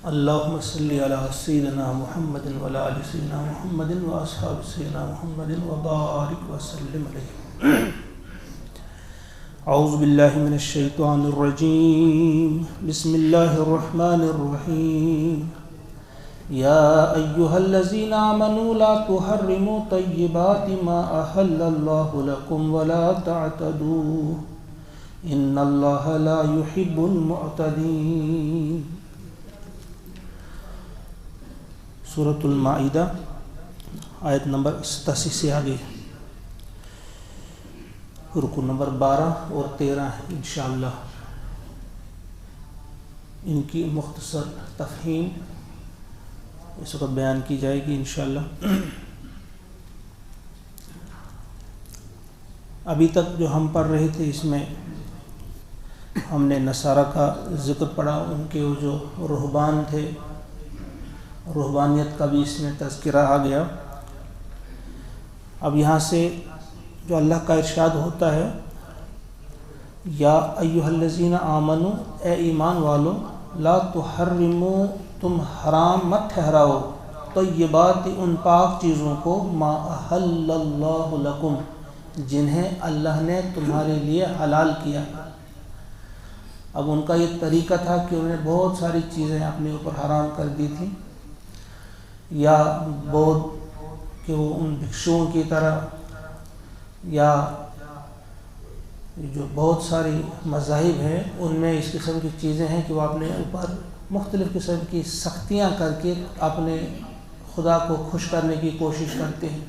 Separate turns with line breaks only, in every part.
اللهم صل على سيدنا محمد وعلى آل سيدنا محمد وأصحاب سيدنا محمد وبارك وسلم عليه. أعوذ بالله من الشيطان الرجيم. بسم الله الرحمن الرحيم. يا أيها الذين آمنوا لا تحرموا طيبات ما أحل الله لكم ولا تعتدوا إن الله لا يحب المعتدين. سورۃ المائدہ آیت نمبر 87 سے آگے رکوع نمبر 12 اور 13 انشاءاللہ ان کی مختصر تفہیم اس وقت بیان کی جائے گی انشاءاللہ. ابھی تک جو ہم پڑھ رہے تھے اس میں ہم نے نصارہ کا ذکر پڑھا، ان کے وہ جو رہبان تھے، رہبانیت کا بھی اس میں تذکرہ آ گیا. اب یہاں سے جو اللہ کا ارشاد ہوتا ہے، یا ایھا الذین آمنو، اے ایمان والو، لا تحرموا، تم حرام مت ٹھہراؤ، طیبات، ان پاک چیزوں کو، ما احل اللہ لکم، جنہیں اللہ نے تمہارے لیے حلال کیا. اب ان کا یہ طریقہ تھا کہ انہوں نے بہت ساری چیزیں اپنے اوپر حرام کر دی تھیں، یا بہت کہ وہ ان بھکشوؤں کی طرح، یا جو بہت ساری مذاہب ہیں ان میں اس قسم کی چیزیں ہیں کہ وہ اپنے اوپر مختلف قسم کی سختیاں کر کے اپنے خدا کو خوش کرنے کی کوشش کرتے ہیں.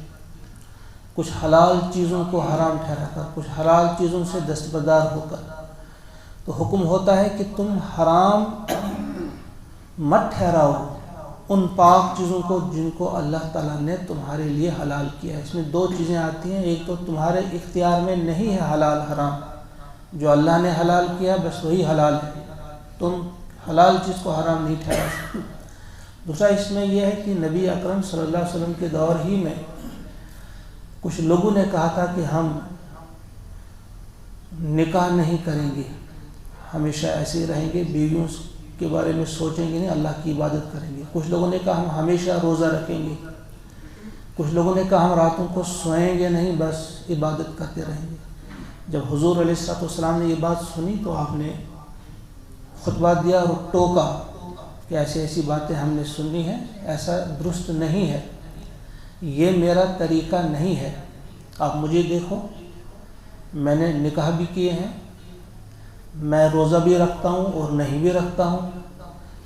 کچھ حلال چیزوں کو حرام ٹھہرا کر، کچھ حلال چیزوں سے دستبردار ہو کر. تو حکم ہوتا ہے کہ تم حرام مت ٹھہراؤ ان پاک چیزوں کو جن کو اللہ تعالیٰ نے تمہارے لیے حلال کیا ہے. اس میں دو چیزیں آتی ہیں، ایک تو تمہارے اختیار میں نہیں ہے حلال حرام، جو اللہ نے حلال کیا بس وہی حلال ہے، تم حلال چیز کو حرام نہیں ٹھہرا سکتے. دوسرا اس میں یہ ہے کہ نبی اکرم صلی اللہ علیہ وسلم کے دور ہی میں کچھ لوگوں نے کہا تھا کہ ہم نکاح نہیں کریں گے، ہمیشہ ایسے ہی رہیں گے، بیویوں کے بارے میں سوچیں گے نہیں، اللہ کی عبادت کریں گے. کچھ لوگوں نے کہا ہم ہمیشہ روزہ رکھیں گے، کچھ لوگوں نے کہا ہم راتوں کو سوئیں گے نہیں، بس عبادت کرتے رہیں گے. جب حضور علیہ السلام نے یہ بات سنی تو آپ نے خطبہ دیا اور ٹوکا کہ ایسی ایسی باتیں ہم نے سنی ہیں، ایسا درست نہیں ہے، یہ میرا طریقہ نہیں ہے. آپ مجھے دیکھو، میں نے نکاح بھی کیے ہیں، میں روزہ بھی رکھتا ہوں اور نہیں بھی رکھتا ہوں،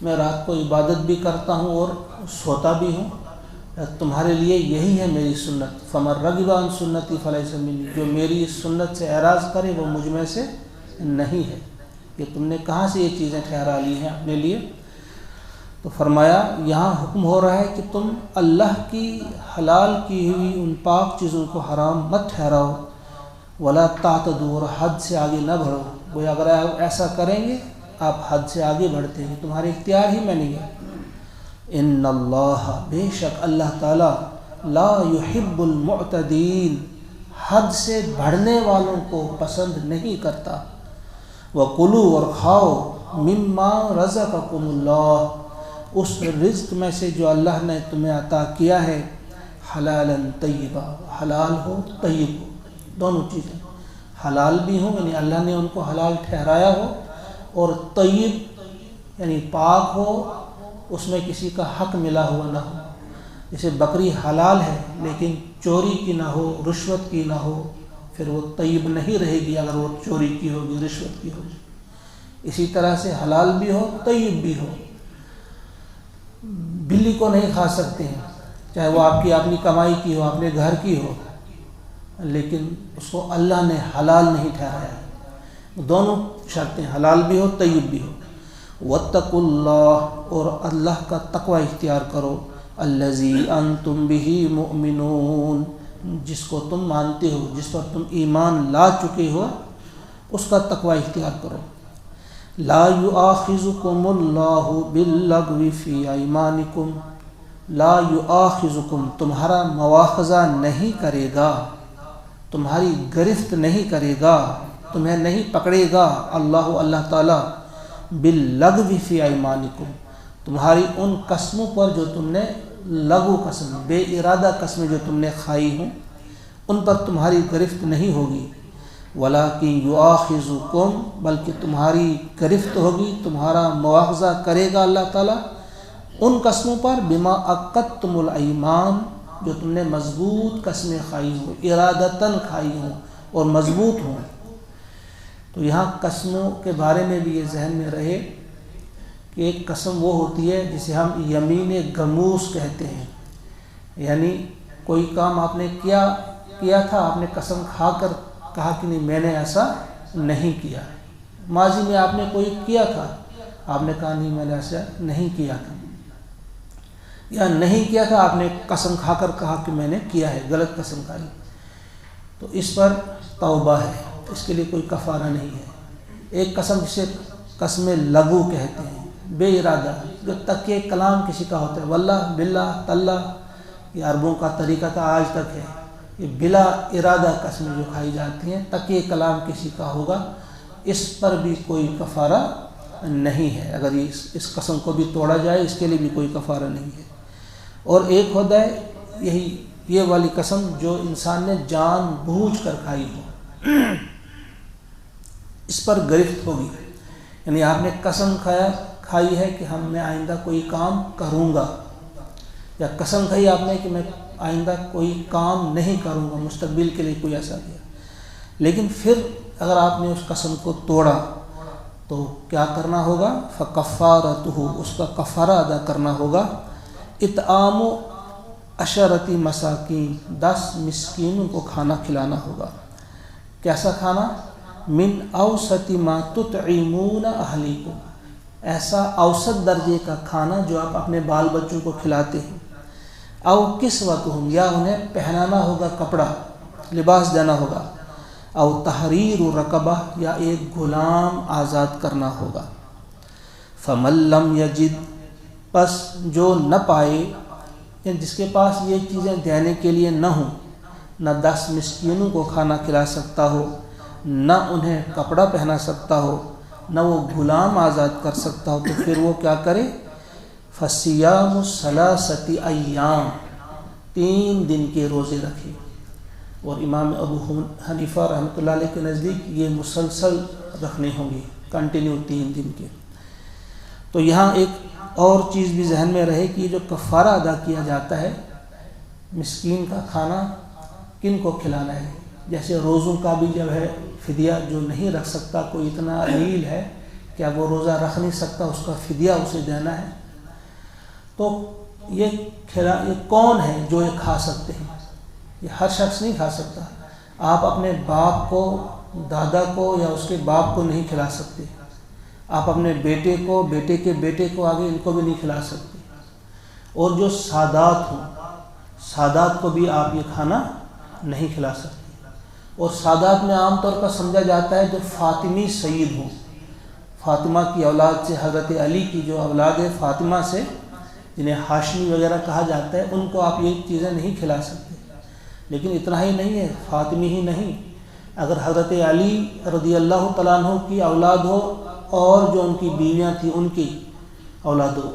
میں رات کو عبادت بھی کرتا ہوں اور سوتا بھی ہوں. تمہارے لیے یہی ہے میری سنت. فمن رغب عن سنتی فلیس منی، جو میری اس سنت سے اعراض کرے وہ مجھ میں سے نہیں ہے. کہ تم نے کہاں سے یہ چیزیں ٹھہرا لی ہیں اپنے لیے؟ تو فرمایا یہاں حکم ہو رہا ہے کہ تم اللہ کی حلال کی ہوئی ان پاک چیزوں کو حرام مت ٹھہراؤ، ولا تعتدوا، اور حد سے آگے نہ بڑھو. وہ اگر آپ ایسا کریں گے آپ حد سے آگے بڑھتے ہیں، تمہارے اختیار ہی میں نہیں ہے. ان اللہ، بے شک اللہ تعالی، لا يحب المعتدین، حد سے بڑھنے والوں کو پسند نہیں کرتا. وَكُلُوا، اور کھاؤ، مما رزقکم اللہ، اس رزق میں سے جو اللہ نے تمہیں عطا کیا ہے، حلالا طیبا، حلال ہو طیب ہو، دونوں چیزیں، حلال بھی ہوں یعنی اللہ نے ان کو حلال ٹھہرایا ہو، اور طیب یعنی پاک ہو، اس میں کسی کا حق ملا ہوا نہ ہو. جیسے بکری حلال ہے لیکن چوری کی نہ ہو، رشوت کی نہ ہو، پھر وہ طیب نہیں رہے گی اگر وہ چوری کی ہوگی، رشوت کی ہوگی. اسی طرح سے حلال بھی ہو طیب بھی ہو. بلی کو نہیں کھا سکتے ہیں، چاہے وہ آپ کی اپنی کمائی کی ہو، اپنے گھر کی ہو، لیکن اس کو اللہ نے حلال نہیں ٹھہرایا. دونوں شرطیں، حلال بھی ہو طیب بھی ہو. واتقوا اللہ، اور اللہ کا تقوی اختیار کرو. الذی انتم بہ مؤمنون، جس کو تم مانتے ہو، جس پر تم ایمان لا چکے ہو، اس کا تقوی اختیار کرو. لا یؤاخذکم اللہ باللغو فی ایمانکم، لا یؤاخذکم، تمہارا مواخذہ نہیں کرے گا، تمہاری گرفت نہیں کرے گا، تمہیں نہیں پکڑے گا اللہ تعالیٰ باللغو فی ایمانکم، تمہاری ان قسموں پر جو تم نے لغو قسم، بے ارادہ قسمیں جو تم نے کھائی ہوں، ان پر تمہاری گرفت نہیں ہوگی۔ وَلَٰكِن يُؤَاخِذُكُم، بلکہ تمہاری گرفت ہوگی، تمہارا مواخذہ کرے گا اللہ تعالیٰ ان قسموں پر بما عقدتم الایمان، جو تم نے مضبوط قسمیں کھائی ہوں، ارادتاً کھائی ہوں اور مضبوط ہوں۔ تو یہاں قسموں کے بارے میں بھی یہ ذہن میں رہے کہ ایک قسم وہ ہوتی ہے جسے ہم یمین غموس کہتے ہیں، یعنی کوئی کام آپ نے کیا تھا، آپ نے قسم کھا کر کہا کہ نہیں میں نے ایسا نہیں کیا۔ ماضی میں آپ نے کوئی کیا تھا، آپ نے کہا نہیں میں نے ایسا نہیں کیا تھا، یا نہیں کیا تھا آپ نے قسم کھا کر کہا کہ میں نے کیا ہے، غلط قسم کھائی، تو اس پر توبہ ہے، اس کے لیے کوئی کفارہ نہیں ہے۔ ایک قسم جسے قسم لغو کہتے ہیں، بے ارادہ، جو تکیہ کلام کسی کا ہوتا ہے، واللہ باللہ تاللہ، یہ عربوں کا طریقہ تھا، آج تک ہے، یہ بلا ارادہ قسمیں جو کھائی جاتی ہیں، تکیہ کلام کسی کا ہوگا، اس پر بھی کوئی کفارہ نہیں ہے۔ اگر اس قسم کو بھی توڑا جائے اس کے لیے بھی کوئی کفارہ نہیں ہے۔ اور ایک ہوتا ہے یہ والی قسم جو انسان نے جان بوجھ کر کھائی ہو، اس پر گرفت ہوگی، یعنی آپ نے قسم کھائی ہے کہ میں آئندہ کوئی کام کروں گا، یا قسم کھائی آپ نے کہ میں آئندہ کوئی کام نہیں کروں گا، مستقبل کے لیے کوئی ایسا کیا، لیکن پھر اگر آپ نے اس قسم کو توڑا تو کیا کرنا ہوگا؟ فَكَفَّارَتُهُ، اس کا کفارہ ادا کرنا ہوگا، اطعام 10 مساکین، 10 مسکینوں کو کھانا کھلانا ہوگا۔ کیسا کھانا؟ من اوسط ما تطعمون اہلیکم، ایسا اوسط درجے کا کھانا جو آپ اپنے بال بچوں کو کھلاتے ہیں۔ او کسوتہم، یا انہیں پہنانا ہوگا، کپڑا لباس دینا ہوگا۔ او تحریر رقبہ، یا ایک غلام آزاد کرنا ہوگا۔ فمن لم یجد، پس جو نہ پائے، یعنی جس کے پاس یہ چیزیں دینے کے لیے نہ ہوں، نہ 10 مسکینوں کو کھانا کھلا سکتا ہو، نہ انہیں کپڑا پہنا سکتا ہو، نہ وہ غلام آزاد کر سکتا ہو، تو پھر وہ کیا کرے؟ فَصِيَامُ 3 ایام، 3 دن کے روزے رکھے۔ اور امام ابو حنیفہ رحمۃ اللہ علیہ کے نزدیک یہ مسلسل رکھنے ہوں گے، کنٹینیو 3 دن کے۔ تو یہاں ایک اور چیز بھی ذہن میں رہے کہ جو کفارہ ادا کیا جاتا ہے، مسکین کا کھانا کن کو کھلانا ہے، جیسے روزوں کا بھی جب ہے فدیہ، جو نہیں رکھ سکتا، کوئی اتنا علیل ہے کہ اب وہ روزہ رکھ نہیں سکتا، اس کا فدیہ اسے دینا ہے، تو یہ کون ہے جو یہ کھا سکتے ہیں؟ یہ ہر شخص نہیں کھا سکتا۔ آپ اپنے باپ کو، دادا کو یا اس کے باپ کو نہیں کھلا سکتے، آپ اپنے بیٹے کو، بیٹے کے بیٹے کو، آگے ان کو بھی نہیں کھلا سکتے۔ اور جو سادات ہوں، سادات کو بھی آپ یہ کھانا نہیں کھلا سکتے۔ اور سادات میں عام طور پر سمجھا جاتا ہے جو فاطمی سید ہوں، فاطمہ کی اولاد سے، حضرت علی کی جو اولاد ہے فاطمہ سے، جنہیں ہاشمی وغیرہ کہا جاتا ہے، ان کو آپ یہ چیزیں نہیں کھلا سکتے۔ لیکن اتنا ہی نہیں ہے، فاطمی ہی نہیں، اگر حضرت علی رضی اللہ تعالیٰ عنہ کی اولاد ہو اور جو ان کی بیویاں تھیں ان کی اولاد ہو،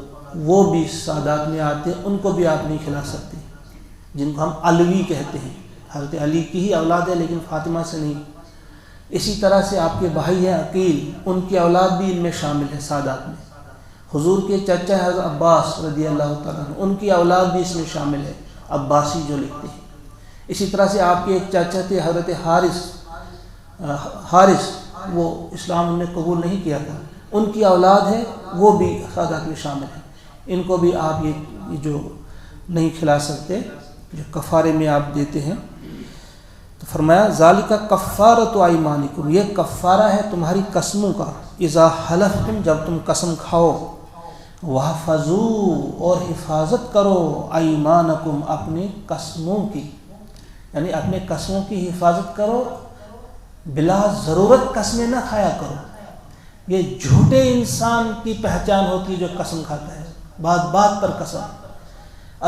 وہ بھی سادات میں آتے ہیں، ان کو بھی آپ نہیں کھلا سکتے، جن کو ہم علوی کہتے ہیں، حضرت علی کی ہی اولاد ہے لیکن فاطمہ سے نہیں۔ اسی طرح سے آپ کے بھائی ہیں عقیل، ان کی اولاد بھی ان میں شامل ہے سادات میں۔ حضور کے چچا حضرت عباس رضی اللہ تعالیٰ عنہ، ان کی اولاد بھی اس میں شامل ہے، عباسی جو لکھتے ہیں۔ اسی طرح سے آپ کے ایک چاچا تھے حضرت حارث، وہ اسلام انہوں نے قبول نہیں کیا تھا، ان کی اولاد ہے، وہ بھی سادات میں شامل ہیں، ان کو بھی آپ یہ جو نہیں کھلا سکتے، جو کفارے میں آپ دیتے ہیں۔ تو فرمایا ذالک کفارۃ ایمانکم، یہ کفارہ ہے تمہاری قسموں کا، اذا حلفتم، جب تم قسم کھاؤ، واحفظوا، اور حفاظت کرو، ایمانکم، اپنی قسموں کی، یعنی اپنے قسموں کی حفاظت کرو، بلا ضرورت قسمیں نہ کھایا کرو۔ یہ جھوٹے انسان کی پہچان ہوتی ہے جو قسم کھاتا ہے، بات بات پر قسم،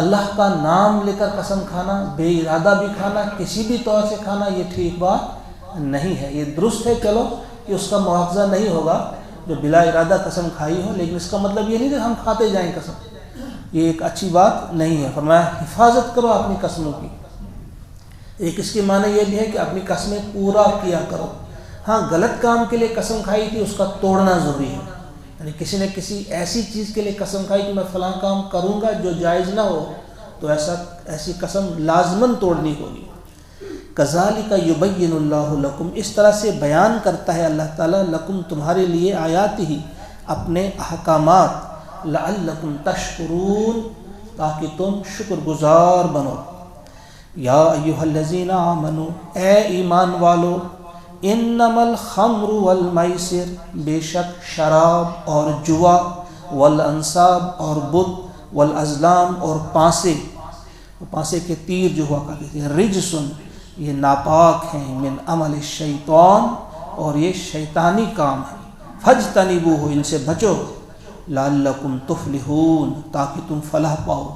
اللہ کا نام لے کر قسم کھانا، بے ارادہ بھی کھانا، کسی بھی طور سے کھانا، یہ ٹھیک بات نہیں ہے۔ یہ درست ہے چلو کہ اس کا مواخذہ نہیں ہوگا، جو بلا ارادہ قسم کھائی ہو، لیکن اس کا مطلب یہ نہیں کہ ہم کھاتے جائیں قسم، یہ ایک اچھی بات نہیں ہے۔ فرمایا حفاظت کرو اپنی قسموں کی۔ ایک اس کے معنی یہ بھی ہے کہ اپنی قسمیں پورا کیا کرو۔ ہاں غلط کام کے لیے قسم کھائی تھی، اس کا توڑنا ضروری ہے، یعنی کسی نے کسی ایسی چیز کے لیے قسم کھائی کہ میں فلاں کام کروں گا جو جائز نہ ہو، تو ایسی قسم لازماً توڑنی ہوگی۔ کذالک یبین اللہ لکم، اس طرح سے بیان کرتا ہے اللہ تعالیٰ لکم تمہارے لیے آیات ہی اپنے احکامات، لعلکم تشکرون تاکہ تم شکر گزار بنو۔ یا ایھا الذین آمنوا، اے ایمان والو، انما الخمر والمیسر، بے شک شراب اور جوا، والانصاب اور بت، والازلام اور پانسے کے تیر جو ہوا کرتے ہیں، رجسن یہ ناپاک ہیں، من عمل الشیطان اور یہ شیطانی کام ہے، فاجتنبوہ ان سے بچو، لعلکم تفلحون تاکہ تم فلاح پاؤ۔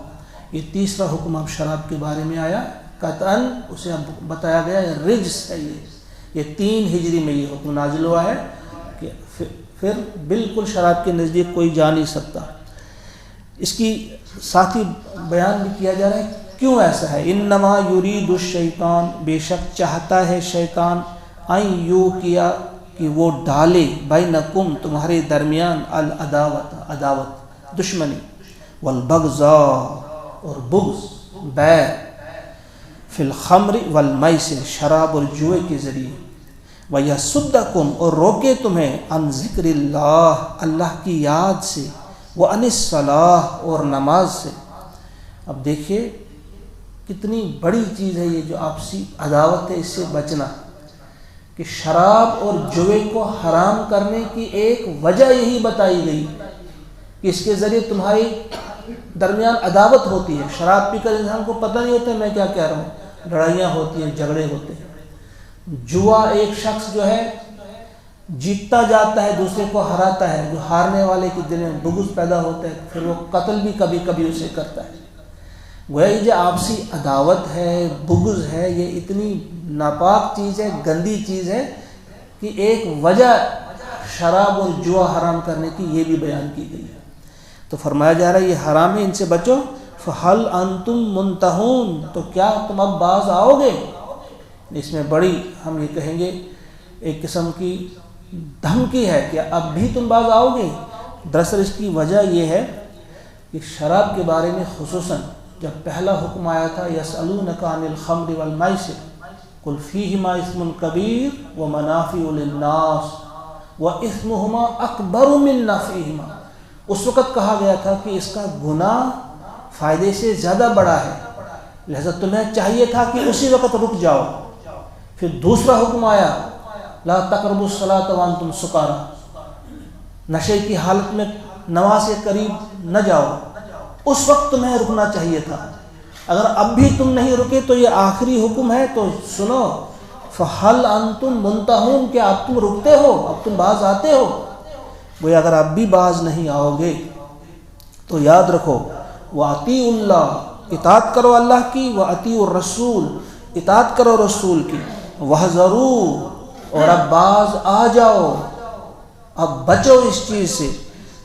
یہ تیسرا حکم اب شراب کے بارے میں آیا، قطعاً اسے اب بتایا گیا رجس ہے، یہ 3 ہجری میں یہ حکم نازل ہوا ہے کہ پھر بالکل شراب کے نزدیک کوئی جا نہیں سکتا۔ اس کی ساتھی بیان بھی کیا جا رہا ہے کیوں ایسا ہے۔ انما یرید الشیطان، بے شک چاہتا ہے شیطان، ان یوقع کہ وہ ڈالے، بینکم تمہارے درمیان، عداوت دشمنی، والبغضاء اور بغض بیر، فی الخمر والمیسر شراب اور جوئے کے ذریعے، ویصدکم اور روکے تمہیں، عن ذکر اللہ اللہ کی یاد سے، وعن الصلاۃ اور نماز سے۔ اب دیکھیے کتنی بڑی چیز ہے یہ جو آپسی عداوت ہے، اس سے بچنا، کہ شراب اور جوے کو حرام کرنے کی ایک وجہ یہی بتائی گئی کہ اس کے ذریعے تمہاری درمیان عداوت ہوتی ہے۔ شراب پی کر انسان کو پتہ نہیں ہوتا میں کیا کہہ رہا ہوں، لڑائیاں ہوتی ہیں، جھگڑے ہوتے ہیں۔ جوا ایک شخص جو ہے جیتتا جاتا ہے، دوسرے کو ہراتا ہے، جو ہارنے والے کے دل میں بغض پیدا ہوتا ہے، پھر وہ قتل بھی کبھی کبھی اسے کرتا ہے۔ گویا یہ جو آپسی عداوت ہے، بغض ہے، یہ اتنی ناپاک چیز ہے، گندی چیز ہے کہ ایک وجہ شراب اور جوا حرام کرنے کی یہ بھی بیان کی گئی ہے۔ تو فرمایا جا رہا ہے یہ حرام ہے، ان سے بچو۔ فَهَلْ أَنْتُمْ مُنْتَهُونَ، تو کیا تم اب باز آؤ گے؟ اس میں بڑی ہم یہ کہیں گے ایک قسم کی دھمکی ہے کہ اب بھی تم باز آؤ گے۔ دراصل اس کی وجہ یہ ہے کہ شراب کے بارے میں خصوصاً جب پہلا حکم آیا تھا، یسألونک عن الخمر والمیسر قل فیہما اسم کبیر ومنافع للناس واثمہما اکبر من نفعہما، اس وقت کہا گیا تھا کہ اس کا گناہ فائدے سے زیادہ بڑا ہے، لہذا تمہیں چاہیے تھا کہ اسی وقت رک جاؤ۔ پھر دوسرا حکم آیا، لا تقربوا الصلاۃ وانتم سکارى، نشے کی حالت میں نماز کے قریب نہ جاؤ، اس وقت تمہیں رکنا چاہیے تھا۔ اگر اب بھی تم نہیں رکے تو یہ آخری حکم ہے، تو سنو، فَهَلْ أَنْتُمْ مُنْتَهُونَ، کہ اب تم رکتے ہو، اب تم باز آتے ہو؟ وہ اگر اب بھی باز نہیں آؤ گے تو یاد رکھو، وَأَطِيعُوا اللَّهَ، اطاعت کرو اللہ کی، وَأَطِيعُوا الرَّسُولَ، اطاعت کرو رسول کی، وَاحْذَرُوا، اور اب باز آ جاؤ، اب بچو اس چیز سے،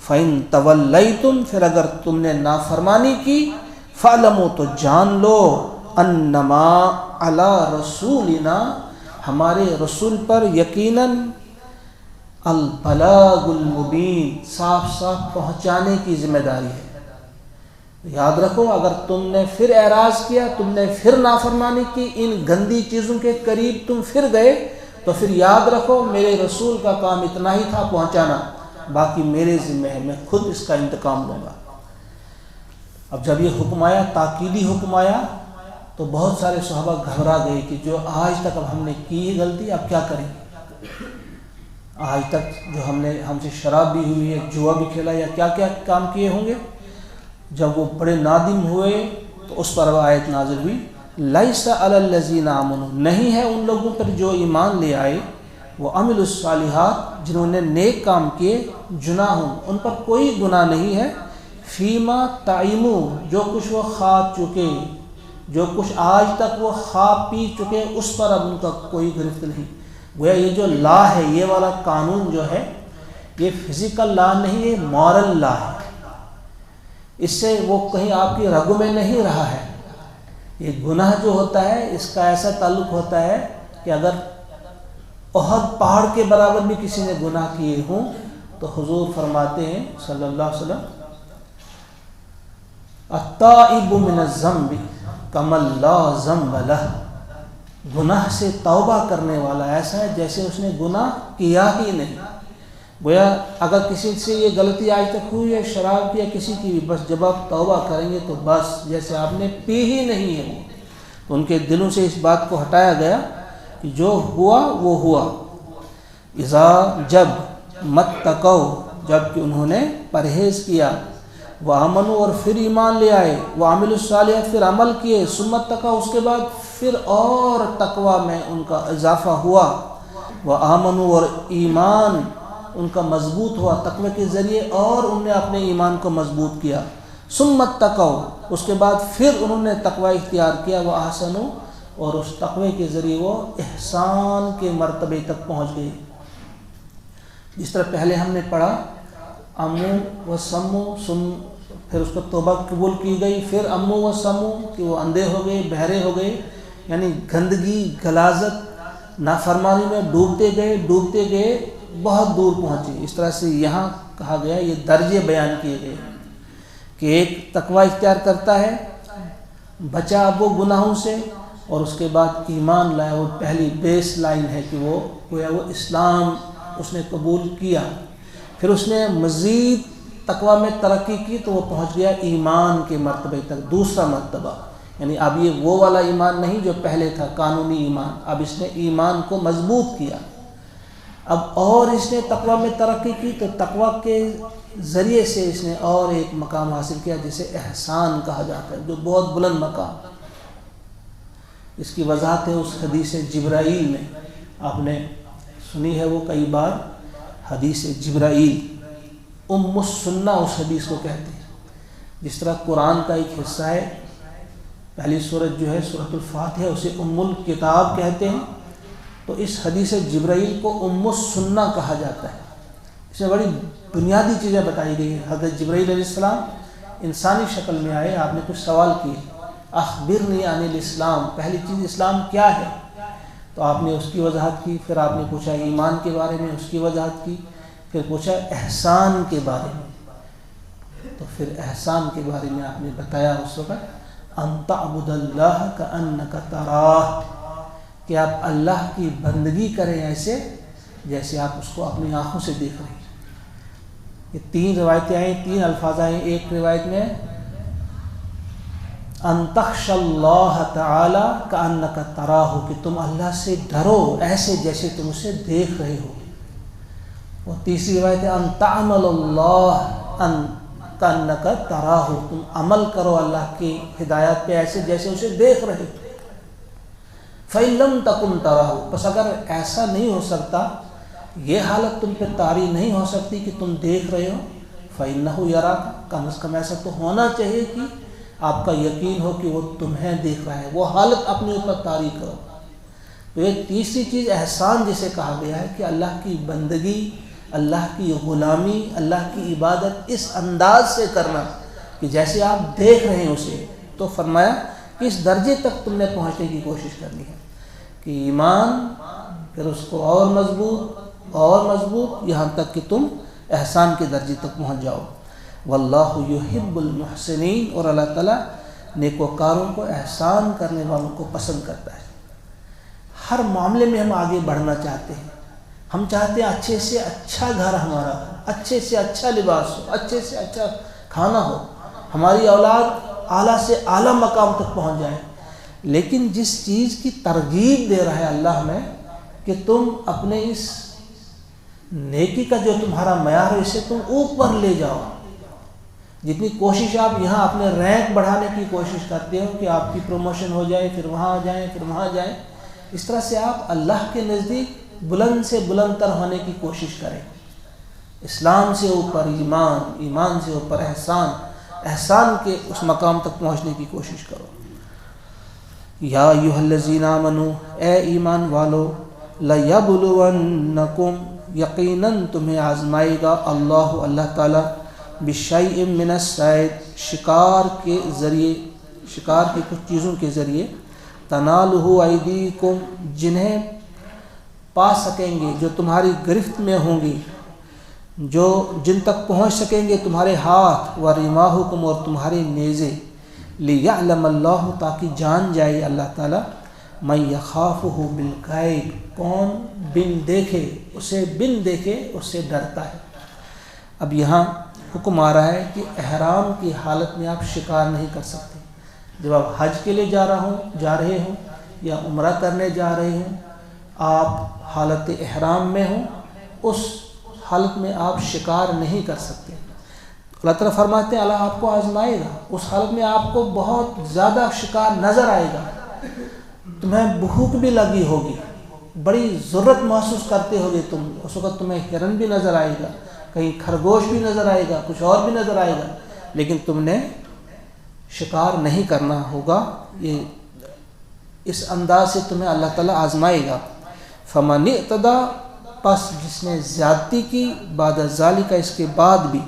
فَإِن تَوَلَّيْتُمْ، پھر اگر تم نے نافرمانی کی، فَاعْلَمُوا، تو جان لو، أَنَّمَا عَلَى رَسُولِنَا، ہمارے رسول پر یقیناً، البلاغ المبین، صاف صاف پہنچانے کی ذمہ داری ہے۔ یاد رکھو، اگر تم نے پھر اعراض کیا، تم نے پھر نافرمانی کی، ان گندی چیزوں کے قریب تم پھر گئے، تو پھر یاد رکھو میرے رسول کا کام اتنا ہی تھا، پہنچانا، باقی میرے ذمہ ہے، میں خود اس کا انتقام لوں گا۔ اب جب یہ حکم آیا، تاکیدی حکم آیا، تو بہت سارے صحابہ گھبرا گئے کہ جو آج تک اب ہم نے کی غلطی، اب کیا کریں گے؟ آج تک جو ہم سے شراب بھی ہوئی ہے، جوا بھی کھیلا، یا کیا کیا کام کیے ہوں گے۔ جب وہ بڑے نادم ہوئے تو اس پر آیت نازل ہوئی، لیس علی الذین آمنوا، نہیں ہے ان لوگوں پر جو ایمان لے آئے، وہ عملوا الصالحات، جنہوں نے نیک کام کیے، جناح، ان پر کوئی گناہ نہیں ہے، فیما تعیموا، جو کچھ وہ کھا چکے، جو کچھ آج تک وہ کھا پی چکے، اس پر اب ان کا کوئی گرفت نہیں۔ گویا یہ جو لا ہے، یہ والا قانون جو ہے، یہ فزیکل لا نہیں، یہ مورل لا ہے. اس سے وہ کہیں آپ کی رگوں میں نہیں رہا ہے. یہ گناہ جو ہوتا ہے اس کا ایسا تعلق ہوتا ہے کہ اگر احد پہاڑ کے برابر بھی کسی نے گناہ کیے ہوں تو حضور فرماتے ہیں صلی اللہ علیہ وسلم التائب من الذنب کمن لا ذنب لہ، گناہ سے توبہ کرنے والا ایسا ہے جیسے اس نے گناہ کیا ہی نہیں. گویا اگر کسی سے یہ غلطی آج تک ہوئی ہے شراب کی یا کسی کی بھی، بس جب آپ توبہ کریں گے تو بس جیسے آپ نے پی ہی نہیں ہے. وہ تو ان کے دلوں سے اس بات کو ہٹایا گیا کہ جو ہوا وہ ہوا. اذا جب متقو، جب کہ انہوں نے پرہیز کیا، وآمنوا اور پھر ایمان لے آئے، وعملوا الصالحات پھر عمل کیے، ثم اتقوا اس کے بعد پھر اور تقوی میں ان کا اضافہ ہوا، وآمنوا اور ایمان ان کا مضبوط ہوا تقوی کے ذریعے اور انہوں نے اپنے ایمان کو مضبوط کیا. ثم اتقوا اس کے بعد پھر انہوں نے تقوی اختیار کیا، واحسنوا اور اس تقوی کے ذریعے وہ احسان کے مرتبے تک پہنچ گئے. جس طرح پہلے ہم نے پڑھا امو و سمو، پھر اس کو توبہ قبول کی گئی، پھر امو و سمو کہ وہ اندھے ہو گئے، بہرے ہو گئے، یعنی گندگی غلاظت نافرمانی میں ڈوبتے گئے بہت دور پہنچے. اس طرح سے یہاں کہا گیا، یہ درجے بیان کیے گئے کہ ایک تقوی اختیار کرتا ہے، بچا وہ گناہوں سے، اور اس کے بعد ایمان لایا. وہ پہلی بیس لائن ہے کہ وہ گویا وہ اسلام اس نے قبول کیا. پھر اس نے مزید تقوی میں ترقی کی تو وہ پہنچ گیا ایمان کے مرتبے تک، دوسرا مرتبہ. یعنی اب یہ وہ والا ایمان نہیں جو پہلے تھا قانونی ایمان، اب اس نے ایمان کو مضبوط کیا. اب اور اس نے تقوی میں ترقی کی تو تقوی کے ذریعے سے اس نے اور ایک مقام حاصل کیا جسے احسان کہا جاتا ہے، جو بہت بلند مقام. اس کی وضاحت ہے اس حدیث جبرائیل میں، آپ نے سنی ہے وہ کئی بار. حدیث جبرائیل ام السنہ اس حدیث کو کہتے ہیں. جس طرح قرآن کا ایک حصہ ہے، پہلی سورت جو ہے سورۃ الفاتحہ، اسے ام الکتاب کہتے ہیں، تو اس حدیث جبرائیل کو ام السنہ کہا جاتا ہے. اس میں بڑی بنیادی چیزیں بتائی گئی ہیں. حضرت جبرائیل علیہ السلام انسانی شکل میں آئے، آپ نے کچھ سوال کیے، اخبرنی عن الاسلام، پہلی چیز اسلام کیا ہے، تو آپ نے اس کی وضاحت کی. پھر آپ نے پوچھا ایمان کے بارے میں، اس کی وضاحت کی. پھر پوچھا احسان کے بارے میں، تو پھر احسان کے بارے میں آپ نے بتایا اس وقت ان تعبد اللہ کأنک تراہ، کہ آپ اللہ کی بندگی کریں ایسے جیسے آپ اس کو اپنی آنکھوں سے دیکھ رہے ہیں. یہ تین روایتیں آئیں، تین الفاظ آئیں. ایک روایت میں ان تخش اللہ تعالی کأنک تراہ، کہ تم اللہ سے ڈرو ایسے جیسے تم اسے دیکھ رہے ہو. اور تیسری روایت ہے ان تعمل اللہ ان کأنک تراہ، تم عمل کرو اللہ کی ہدایات پہ ایسے جیسے اسے دیکھ رہے ہو. فَإِن لَمْ تَكُنْ تَرَاهُ، پس اگر ایسا نہیں ہو سکتا، یہ حالت تم پہ طاری نہیں ہو سکتی کہ تم دیکھ رہے ہو، فَإِنَّهُ يَرَاكَ، کم از کم ایسا تو ہونا چاہیے کہ آپ کا یقین ہو کہ وہ تمہیں دیکھ رہا ہے. وہ حالت اپنے اوپر طاری کرو. تو یہ تیسری چیز احسان جسے کہا گیا ہے کہ اللہ کی بندگی، اللہ کی غلامی، اللہ کی عبادت اس انداز سے کرنا کہ جیسے آپ دیکھ رہے ہیں اسے. تو فرمایا کہ اس درجے تک تم نے پہنچنے کی کوشش کرنی ہے کہ ایمان، پھر اس کو اور مضبوط یہاں تک کہ تم احسان کے درجے تک پہنچ جاؤ. واللہ یحب المحسنین، اور اللہ تعالیٰ نیکوکاروں کو، احسان کرنے والوں کو پسند کرتا ہے. ہر معاملے میں ہم آگے بڑھنا چاہتے ہیں. ہم چاہتے ہیں اچھے سے اچھا گھر ہمارا ہو، اچھے سے اچھا لباس ہو، اچھے سے اچھا کھانا ہو، ہماری اولاد اعلیٰ سے اعلیٰ مقام تک پہنچ جائے. لیکن جس چیز کی ترغیب دے رہا ہے اللہ میں کہ تم اپنے اس نیکی کا جو تمہارا معیار ہے اسے تم اوپر لے جاؤ. جتنی کوشش آپ یہاں اپنے رینک بڑھانے کی کوشش کرتے ہو کہ آپ کی پروموشن ہو جائے، پھر وہاں جائیں، پھر وہاں جائیں، اس طرح سے آپ اللہ کے نزدیک بلند سے بلند تر ہونے کی کوشش کریں. اسلام سے اوپر ایمان، ایمان سے اوپر احسان، احسان کے اس مقام تک پہنچنے کی کوشش کرو. یا ایھا الذین آمنوا، اے ایمان والو، لَیَبْلُوَنَّکُمْ، یقیناً تمہیں آزمائے گا اللہ تعالیٰ بشیء من الصید، شکار کے ذریعے، شکار کی کچھ چیزوں کے ذریعے، تنالہ ایدیکم، جنہیں پا سکیں گے، جو تمہاری گرفت میں ہوں گی، جو جن تک پہنچ سکیں گے تمہارے ہاتھ، ورماحکم، اور تمہارے نیزے، لیعلم اللہ، تاکہ جان جائے اللہ تعالیٰ، من یخافہ بالغیب، کون بن دیکھے اس سے ڈرتا ہے۔ اب یہاں حکم آ رہا ہے کہ احرام کی حالت میں آپ شکار نہیں کر سکتے۔ جب آپ حج کے لیے جا رہے ہوں یا عمرہ کرنے جا رہے ہوں، آپ حالت احرام میں ہوں، اس حالت میں آپ شکار نہیں کر سکتے۔ اللہ تعالیٰ فرماتے ہیں اللہ آپ کو آزمائے گا، اس حالت میں آپ کو بہت زیادہ شکار نظر آئے گا، تمہیں بھوک بھی لگی ہوگی، بڑی ضرورت محسوس کرتے ہوگے تم، اس وقت تمہیں ہرن بھی نظر آئے گا، کہیں خرگوش بھی نظر آئے گا، کچھ اور بھی نظر آئے گا، لیکن تم نے شکار نہیں کرنا ہوگا۔ یہ اس انداز سے تمہیں اللہ تعالیٰ آزمائے گا۔ فمن اعتدی، پس جس نے زیادتی کی، بعد ذالک، اس کے بعد بھی،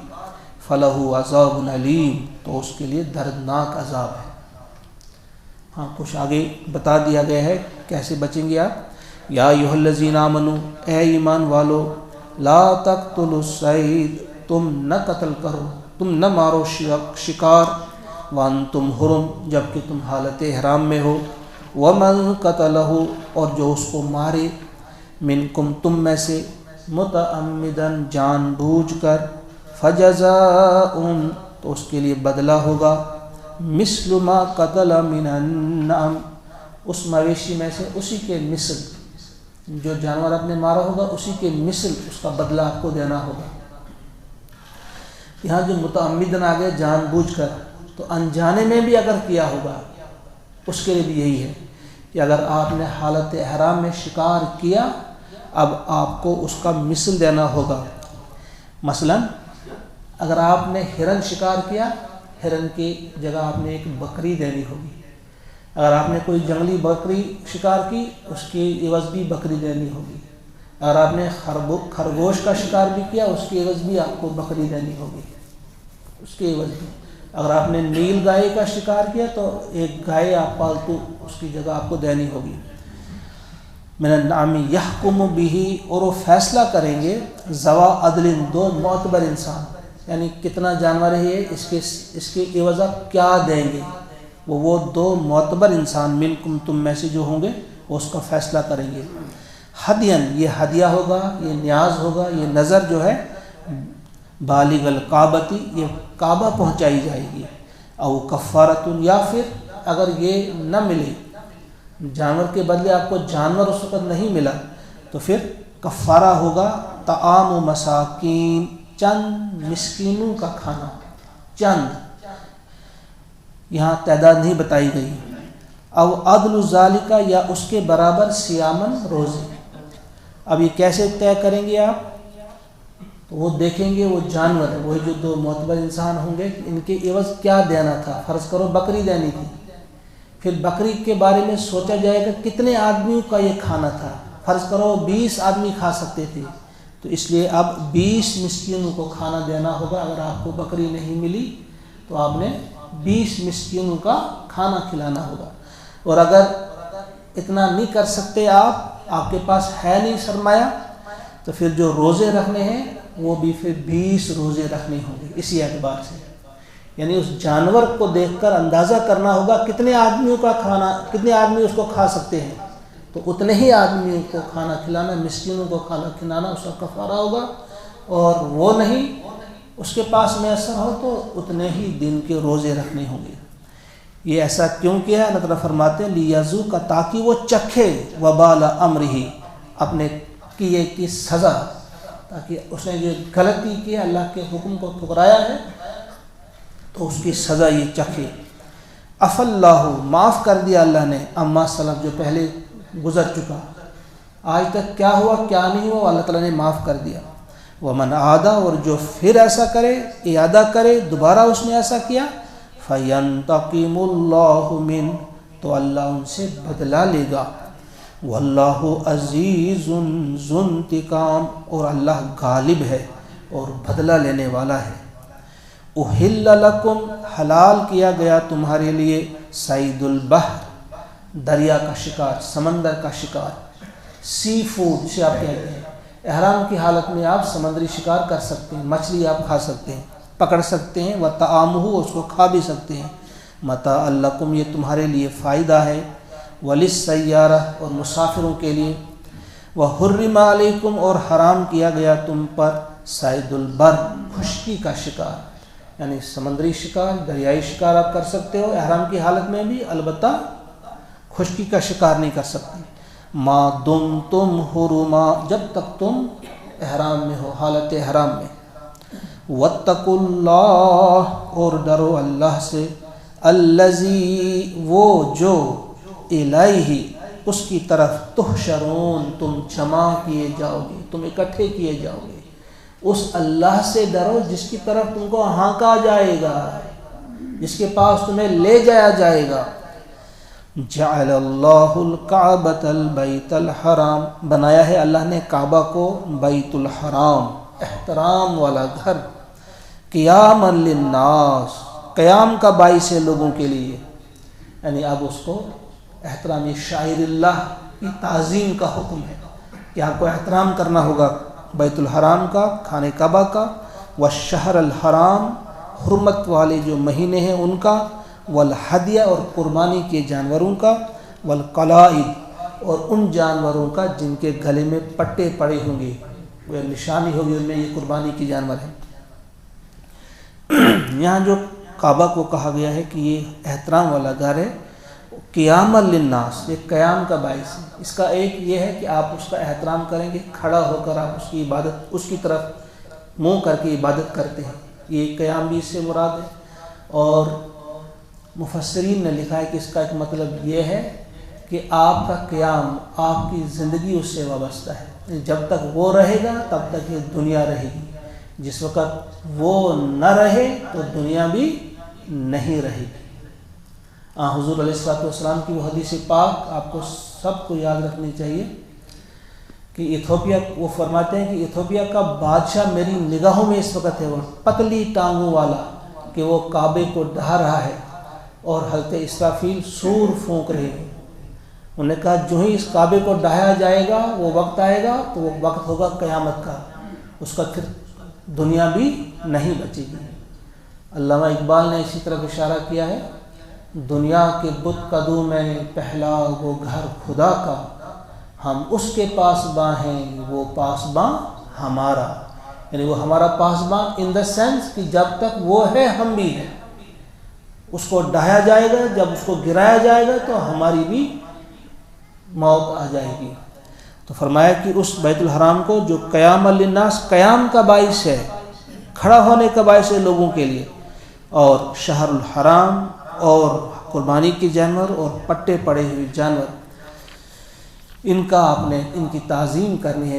فلہ عذاب علیم، تو اس کے لیے دردناک عذاب ہے۔ ہاں کچھ آگے بتا دیا گیا ہے کیسے بچیں گے آپ۔ یا ایھا الذین آمنوا، اے ایمان والو، لا تقتلوا الصید، تم نہ قتل کرو، تم نہ مارو شکار، وانتم حرم، جبکہ تم حالت احرام میں ہو، ومن قتلہ، اور جو اس کو مارے، منکم، تم میں سے، متعمدن، جان بوجھ کر، فجزاء، تو اس کے لیے بدلہ ہوگا، مثل ما قتل من النعم، اس مویشی میں سے اسی کے مثل، جو جانور آپ نے مارا ہوگا اسی کے مثل اس کا بدلہ آپ کو دینا ہوگا۔ یہاں جو متعمدن آ گئے جان بوجھ کر، تو انجانے میں بھی اگر کیا ہوگا اس کے لیے بھی یہی ہے کہ اگر آپ نے حالت احرام میں شکار کیا، اب آپ کو اس کا مثل دینا ہوگا۔ مثلا اگر آپ نے ہرن شکار کیا، ہرن کی جگہ آپ نے ایک بکری دینی ہوگی۔ اگر آپ نے کوئی جنگلی بکری شکار کی، اس کی عوض بھی بکری دینی ہوگی۔ اگر آپ نے خرگوش کا شکار بھی کیا، اس کی عوض بھی آپ کو بکری دینی ہوگی، اس کی عوض بھی۔ اگر آپ نے نیل گائے کا شکار کیا تو ایک گائے آپ پالتو اس کی جگہ آپ کو دینی ہوگی۔ من النعم یحکم بہ، اور وہ فیصلہ کریں گے، ذوا عدل، دو معتبر انسان، یعنی کتنا جانور ہے یہ، اس کے عوض آپ کیا دیں گے، وہ دو معتبر انسان منکم، تم میں سے جو ہوں گے، وہ اس کا فیصلہ کریں گے۔ ہدین، یہ ہدیہ ہوگا، یہ نیاز ہوگا، یہ نظر جو ہے، بالغ الکعبتی، یہ کعبہ پہنچائی جائے گی، او کفارۃ، یا پھر اگر یہ نہ ملے، جانور کے بدلے آپ کو جانور اس وقت نہیں ملا، تو پھر کفارہ ہوگا، طعام مساکین، چند مسکینوں کا کھانا، چند، یہاں تعداد نہیں بتائی گئی، او عدل ذالک، یا اس کے برابر سیامن، روزے۔ اب یہ کیسے طے کریں گے آپ؟ تو وہ دیکھیں گے وہ جانور، وہی جو دو معتبر انسان ہوں گے، ان کے عوض کیا دینا تھا۔ فرض کرو بکری دینی تھی، پھر بکری کے بارے میں سوچا جائے گا کتنے آدمیوں کا یہ کھانا تھا۔ فرض کرو 20 آدمی کھا سکتے تھے، تو اس لیے اب 20 مسکینوں کو کھانا دینا ہوگا۔ اگر آپ کو بکری نہیں ملی تو آپ نے 20 مسکینوں کا کھانا کھلانا ہوگا۔ اور اگر اتنا نہیں کر سکتے آپ کے پاس ہے نہیں سرمایہ، تو پھر جو روزے رکھنے ہیں وہ بھی پھر 20 روزے رکھنے ہوں گے اسی اعتبار سے۔ یعنی اس جانور کو دیکھ کر اندازہ کرنا ہوگا کتنے آدمیوں کا کھانا، کتنے آدمی اس کو کھا سکتے ہیں، تو اتنے ہی آدمیوں کو کھانا کھلانا، مسکینوں کو کھانا کھلانا اس کا کفارہ ہوگا۔ اور وہ نہیں اس کے پاس میسر ہو تو اتنے ہی دن کے روزے رکھنے ہوں گے۔ یہ ایسا کیوں کیا ہے؟ اللہ تعالیٰ فرماتے ہیں لیذوق، تاکہ وہ چکھے، وبال امرہ، اپنے کیے کی سزا، تاکہ اس نے جو غلطی کی، اللہ کے حکم کو ٹھکرایا ہے، تو اس کی سزا یہ چکھے۔ عفا اللہ، معاف کر دیا اللہ نے، اما سلف، جو پہلے گزر چکا، آج تک کیا ہوا کیا نہیں ہوا اللہ تعالیٰ نے معاف کر دیا۔ ومن عاد، اور جو پھر ایسا کرے، اعادہ کرے، دوبارہ اس نے ایسا کیا، فینتقم اللہ من، تو اللہ ان سے بدلہ لے گا۔ واللہ عزیز ذو انتقام، اور اللہ غالب ہے اور بدلہ لینے والا ہے۔ احل لکم، حلال کیا گیا تمہارے لیے، صید البحر، دریا کا شکار، سمندر کا شکار، سی فوڈ سے آپ کہتے ہیں۔ احرام کی حالت میں آپ سمندری شکار کر سکتے ہیں، مچھلی آپ کھا سکتے ہیں، پکڑ سکتے ہیں، وطعامہ، اس کو کھا بھی سکتے ہیں، متاع لکم، یہ تمہارے لیے فائدہ ہے، وللسیارہ، اور مسافروں کے لیے، وحرم علیکم، اور حرام کیا گیا تم پر، صید البر، خشکی کا شکار، یعنی سمندری شکار، دریائی شکار آپ کر سکتے ہو احرام کی حالت میں بھی، البتہ خشکی کا شکار نہیں کر سکتے، ما دمتم حرما، جب تک تم احرام میں ہو، حالت احرام میں، واتقوا اللہ، اور ڈرو اللہ سے، الذی، وہ جو، الیہ، اس کی طرف، تحشرون، تم جمع کیے جاؤ گے، تم اکٹھے کیے جاؤ گے، اس اللہ سے ڈرو جس کی طرف تم کو ہانکا جائے گا، جس کے پاس تمہیں لے جایا جائے گا۔ جعل اللہ الکعبۃ البیت الحرام، بنایا ہے اللہ نے کعبہ کو بیت الحرام، احترام والا گھر، قیاما للناس، قیام کا باعث ہے لوگوں کے لیے، یعنی اب اس کو احترام، شاعر اللہ کی تعظیم کا حکم ہے کہ آپ کو احترام کرنا ہوگا بیت الحرام کا، خانہ کعبہ کا، والشہر الحرام، حرمت والے جو مہینے ہیں ان کا، والہدیہ، اور قربانی کے جانوروں کا، والقلائد، اور ان جانوروں کا جن کے گلے میں پٹے پڑے ہوں گے، وہ نشانی ہوگی ان میں یہ قربانی کے جانور ہیں۔ یہاں جو کعبہ کو کہا گیا ہے کہ یہ احترام والا گھر ہے، قیام للناس، یہ قیام کا باعث ہے۔ اس کا ایک یہ ہے کہ آپ اس کا احترام کریں گے، کھڑا ہو کر آپ اس کی عبادت، اس کی طرف منہ کر کے عبادت کرتے ہیں، یہ قیام بھی اس سے مراد ہے۔ اور مفسرین نے لکھا ہے کہ اس کا ایک مطلب یہ ہے کہ آپ کا قیام، آپ کی زندگی اس سے وابستہ ہے، جب تک وہ رہے گا تب تک یہ دنیا رہے گی، جس وقت وہ نہ رہے تو دنیا بھی نہیں رہے گی۔ حضور علیہ السلام کی وہ حدیث پاک آپ کو سب کو یاد رکھنی چاہیے کہ ایتھوپیا، وہ فرماتے ہیں کہ ایتھوپیا کا بادشاہ میری نگاہوں میں اس وقت ہے، وہ پتلی ٹانگوں والا، کہ وہ کعبے کو ڈھا رہا ہے اور حضرت اسرافیل سور پھونک رہے ہیں۔ انہوں نے کہا جو ہی اس کعبے کو ڈھایا جائے گا وہ وقت آئے گا تو وہ وقت ہوگا قیامت کا، اس کا پھر دنیا بھی نہیں بچے گی۔ علامہ اقبال نے اسی طرح اشارہ کیا ہے، دنیا کے بت قدوں میں پہلا وہ گھر خدا کا، ہم اس کے پاسباں ہیں وہ پاسباں ہمارا، یعنی وہ ہمارا پاسباں ان دا سینس کہ جب تک وہ ہے ہم بھی ہیں، اس کو ڈھایا جائے گا، جب اس کو گرایا جائے گا تو ہماری بھی موت آ جائے گی۔ تو فرمایا کہ اس بیت الحرام کو جو قیام للناس، قیام کا باعث ہے، کھڑا ہونے کا باعث ہے لوگوں کے لیے، اور شہر الحرام، اور قربانی کے جانور اور پٹے پڑے ہوئے جانور، ان کا آپ نے ان کی تعظیم کرنی ہے،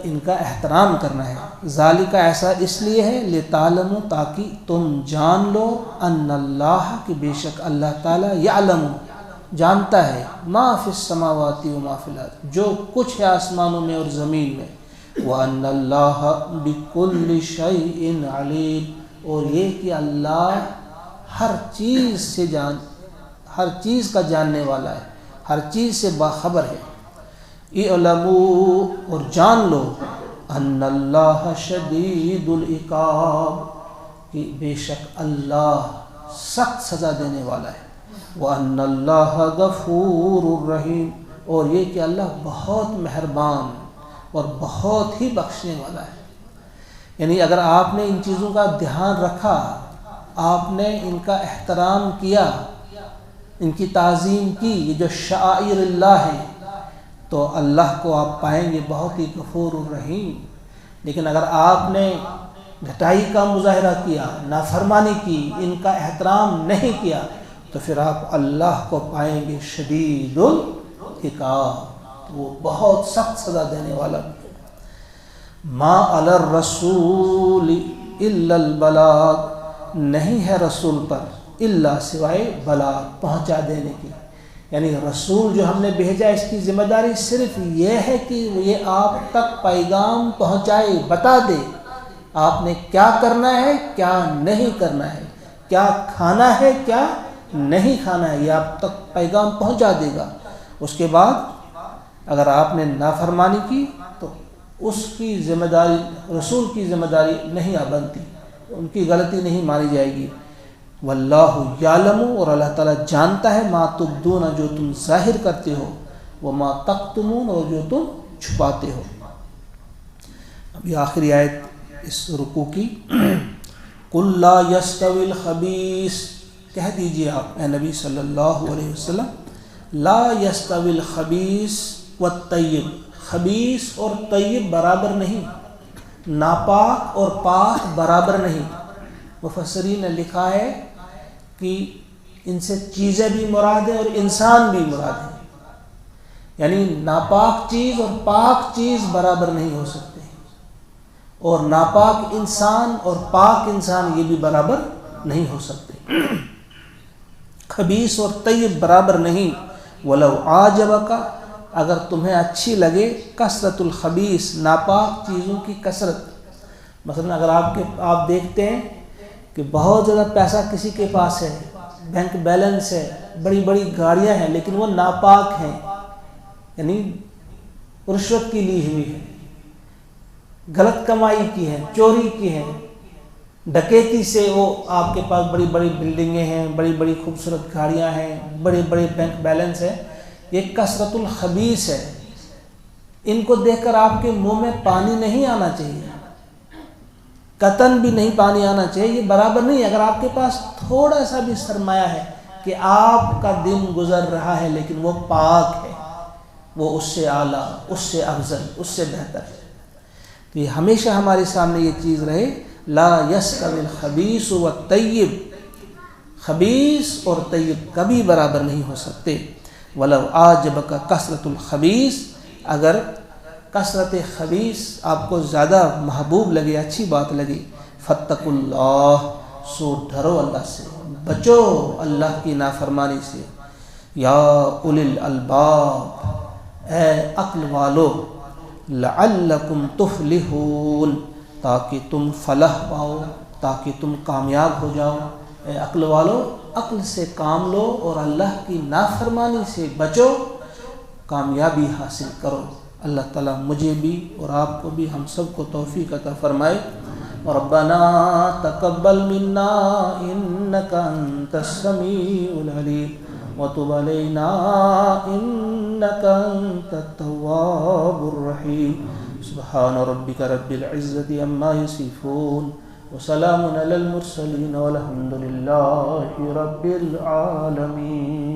ان کا احترام کرنا ہے۔ ذالک، ایسا اس لیے ہے، لتعلموا، تاکہ تم جان لو، ان اللہ، کہ بے شک اللہ تعالیٰ، یعلم، جانتا ہے، ما فی السماوات و ما فی الارض، جو کچھ ہے آسمانوں میں اور زمین میں، وان اللہ بکل شیء علیم، اور یہ کہ اللہ ہر چیز سے ہر چیز کا جاننے والا ہے، ہر چیز سے باخبر ہے۔ اعلموا، اور جان لو، ان اللہ شدید العقاب، کہ بے شک اللہ سخت سزا دینے والا ہے، وان اللہ غفور الرحیم، اور یہ کہ اللہ بہت مہربان اور بہت ہی بخشنے والا ہے۔ یعنی اگر آپ نے ان چیزوں کا دھیان رکھا، آپ نے ان کا احترام کیا، ان کی تعظیم کی، یہ جو شعائر اللہ ہیں، تو اللہ کو آپ پائیں گے بہت ہی غفور الرحیم۔ لیکن اگر آپ نے گھٹائی کا مظاہرہ کیا، نافرمانی کی، ان کا احترام نہیں کیا، تو پھر آپ اللہ کو پائیں گے شدید العقاب، وہ بہت سخت سزا دینے والا بھی ہے۔ ما علی الرسول الا البلاغ، نہیں ہے رسول پر الا سوائے بلاغ، پہنچا دینے کی، یعنی رسول جو ہم نے بھیجا اس کی ذمہ داری صرف یہ ہے کہ یہ آپ تک پیغام پہنچائے، بتا دے آپ نے کیا کرنا ہے کیا نہیں کرنا ہے، کیا کھانا ہے کیا نہیں کھانا ہے، یہ آپ تک پیغام پہنچا دے گا۔ اس کے بعد اگر آپ نے نافرمانی کی تو اس کی ذمہ داری رسول کی ذمہ داری نہیں بنتی، ان کی غلطی نہیں مانی جائے گی۔ واللہ یعلم، اور اللہ تعالیٰ جانتا ہے، ما تبدون، جو تم ظاہر کرتے ہو، وما تکتمون، اور جو تم چھپاتے ہو۔ اب یہ آخری آیت اس رکوع کی، قل لا یستوی الخبیث، کہہ دیجئے آپ اے نبی صلی اللہ علیہ وسلم، لا یستوی الخبیث والطیب، خبیث اور طیب برابر نہیں، ناپاک اور پاک برابر نہیں۔ مفسرین نے لکھا ہے کہ ان سے چیزیں بھی مراد ہیں اور انسان بھی مراد ہیں، یعنی ناپاک چیز اور پاک چیز برابر نہیں ہو سکتے، اور ناپاک انسان اور پاک انسان یہ بھی برابر نہیں ہو سکتے۔ خبیث اور طیب برابر نہیں۔ وَلَوْ عَاجَبَكَ، اگر تمہیں اچھی لگے کثرت الخبیث، ناپاک چیزوں کی کثرت، مثلا اگر آپ دیکھتے ہیں کہ بہت زیادہ پیسہ کسی کے پاس ہے، بینک بیلنس ہے، بڑی بڑی گاڑیاں ہیں، لیکن وہ ناپاک ہیں، یعنی رشوت کی لی ہوئی ہے، غلط کمائی کی ہے، چوری کی ہے، ڈکیتی سے وہ آپ کے پاس بڑی بڑی بلڈنگیں ہیں، بڑی بڑی خوبصورت گاڑیاں ہیں، بڑے بڑے بینک بیلنس ہے، یہ کثرت الخبیث ہے۔ ان کو دیکھ کر آپ کے منہ میں پانی نہیں آنا چاہیے، قطعاً بھی نہیں پانی آنا چاہیے، یہ برابر نہیں۔ اگر آپ کے پاس تھوڑا سا بھی سرمایہ ہے کہ آپ کا دن گزر رہا ہے لیکن وہ پاک ہے، وہ اس سے اعلیٰ، اس سے افضل، اس سے بہتر ہے۔ تو یہ ہمیشہ ہمارے سامنے یہ چیز رہے، لا یستوی الخبیث والطیب، خبیث اور طیب کبھی برابر نہیں ہو سکتے۔ وَلَوْ أَعْجَبَكَ کثرت الخبیث، اگر کثرت خبیث آپ کو زیادہ محبوب لگے، اچھی بات لگے، فَاتَّقُوا اللَّهَ، سو ڈرو اللہ سے، بچو اللہ کی نافرمانی سے۔ یا اولی الالباب، اے عقل والو، لعلکم تفلحون، تاکہ تم فلاح پاؤ، تاکہ تم کامیاب ہو جاؤ۔ اے عقل والو، عقل سے کام لو اور اللہ کی نافرمانی سے بچو، کامیابی حاصل کرو۔ اللہ تعالیٰ مجھے بھی اور آپ کو بھی، ہم سب کو توفیق عطا فرمائے۔ ربنا تقبل منا انک انت السمیع العلیم وتب علینا انک انت التواب الرحیم۔ سبحان ربک رب العزۃ عما یصفون وسلام علی المرسلین والحمد للہ رب العالمین۔